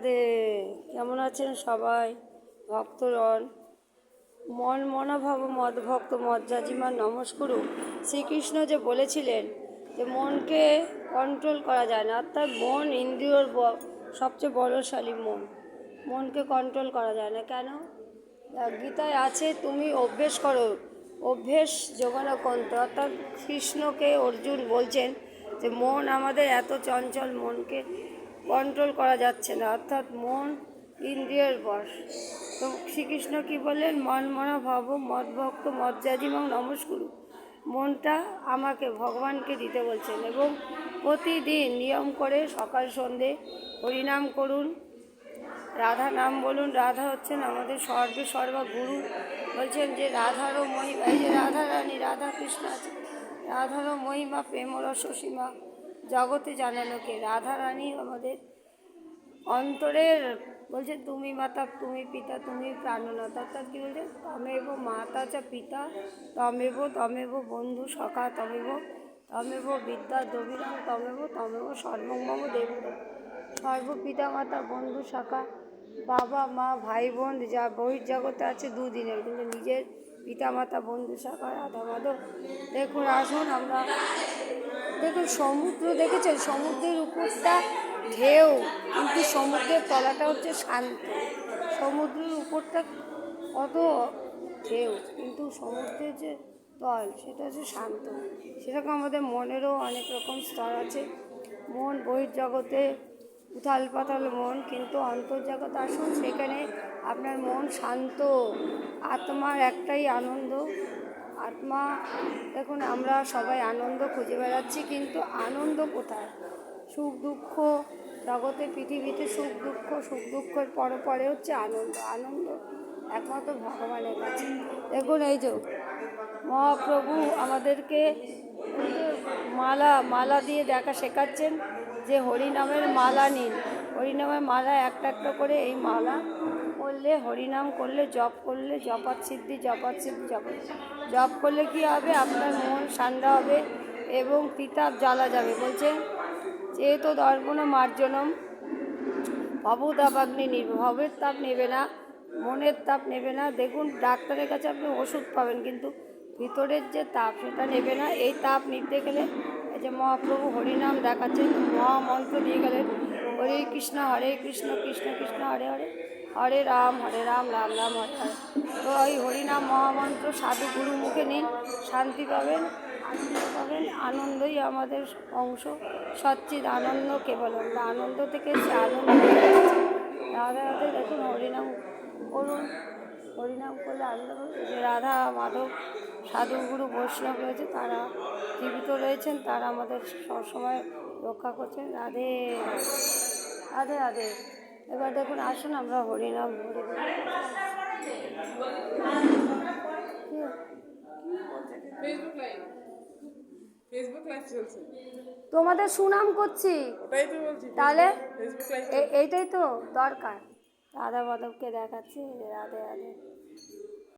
কেমন আছেন সবাই ভক্তগণ? মন মনোভাব মদভক্ত মজ্জাজিমার নমস্কুরু। শ্রীকৃষ্ণ যে বলেছিলেন যে মনকে কন্ট্রোল করা যায় না, অর্থাৎ মন ইন্দ্রিয়র সবচেয়ে বলশালী। মনকে কন্ট্রোল করা যায় না কেন? গীতায় আছে তুমি অভ্যেস করো, অভ্যেস যোগানো কন্ত। অর্থাৎ কৃষ্ণকে অর্জুন বলছেন যে মন আমাদের এত চঞ্চল, মনকে কন্ট্রোল করা যাচ্ছে না, অর্থাৎ মন ইন্দ্রিয়ের বশ। তো শ্রীকৃষ্ণ কী বললেন? মন মনা ভাব মদভক্ত মজ্জাজিমাং নমস্কুরু। মনটা আমাকে ভগবানকে দিতে বলছেন এবং প্রতিদিন নিয়ম করে সকাল সন্ধে হরিনাম করুন, রাধা নাম বলুন। রাধা হচ্ছেন আমাদের সর্বা গুরু। বলছেন যে রাধারও মহিমা, এই যে রাধা রানী রাধা কৃষ্ণ আছে, রাধারও মহিমা প্রেম রস সীমা জগতে জানানোকে। রাধা রানী আমাদের অন্তরের, বলছে তুমি মাতা তুমি পিতা তুমি প্রাণনাথ। অর্থাৎ কী বলছে? তমেব মাতা চ পিতা তমেব বন্ধু সখা তমেব বিদ্যা দ্রবিড়ং তমেব সর্বং মম দেবতা। সর্বপিতা মাতা বন্ধু সখা, বাবা মা ভাই বোন যা বহির্জগতে আছে দুদিনের, কিন্তু নিজের পিতা মাতা বন্ধু সখা রাধা মাধব। দেখুন, আসুন আমরা দেখুন সমুদ্র দেখেছেন? সমুদ্রের উপরটা ঢেউ, কিন্তু সমুদ্রের তলাটা হচ্ছে শান্ত। সমুদ্রের উপরটা কত ঢেউ, কিন্তু সমুদ্রের যে তল সেটা হচ্ছে শান্ত। সেরকম আমাদের মনেরও অনেক রকম স্তর আছে। মন বহির্জগতে উথাল পাতাল মন, কিন্তু অন্তর্জগতে আসুন, সেখানে আপনার মন শান্ত। আত্মার একটাই আনন্দ, আত্মা। দেখুন, আমরা সবাই আনন্দ খুঁজে বেড়াচ্ছি, কিন্তু আনন্দ কোথায়? সুখ দুঃখ জগতে, পৃথিবীতে সুখ দুঃখের পরে হচ্ছে আনন্দ। আনন্দ একমাত্র ভগবানের কাছে। দেখুন, এই যে মহাপ্রভু আমাদেরকে মালা দিয়ে দেখা শেখাচ্ছেন যে হরিনামের মালা নিন। হরিনামের মালা একটা একটা করে, এই মালা করলে, হরিনাম করলে, জপ করলে, জপাত সিদ্ধি জপ করলে কী হবে? আপনার মন ঠান্ডা হবে এবং তিতাব জ্বালা যাবে। বলছে যেহেতু দর্পণ মার্জনম ভবতাপাগ্নি ভবের তাপ নেবে না, মনের তাপ নেবে না। দেখুন, ডাক্তারের কাছে আপনি ওষুধ পাবেন, কিন্তু ভিতরের যে তাপ সেটা নেবে না। এই তাপ নিতে গেলে এই যে মহাপ্রভু হরিনাম দেখাচ্ছেন, মহামন্ত্র দিয়ে গেলেন হরে কৃষ্ণ কৃষ্ণ কৃষ্ণ হরে হরে, হরে রাম রাম রাম হরে হরে। তো এই হরিনাম মহামন্ত্র সাধু গুরু মুখে নিন, শান্তি পাবেন, আনন্দ পাবেন। আনন্দই আমাদের অংশ, সচ্চিদ আনন্দ। কেবল আমরা আনন্দ থেকে সে আনন্দ রাধা রাধে। দেখুন, হরিনাম করুন, হরিনাম করলে আনন্দ করুন। যে রাধা মাধব সাধুগুরু বৈষ্ণব রয়েছে, তারা জীবিত রয়েছেন, তারা আমাদের সবসময় রক্ষা করছেন। রাধে রাধে রাধে। এবার দেখুন, আসুন আমরা হরিনাম তোমাদের সুনাম করছি, তাহলে এইটাই তো দরকার। রাধা মাধবকে দেখাচ্ছি। রাধে রাধে।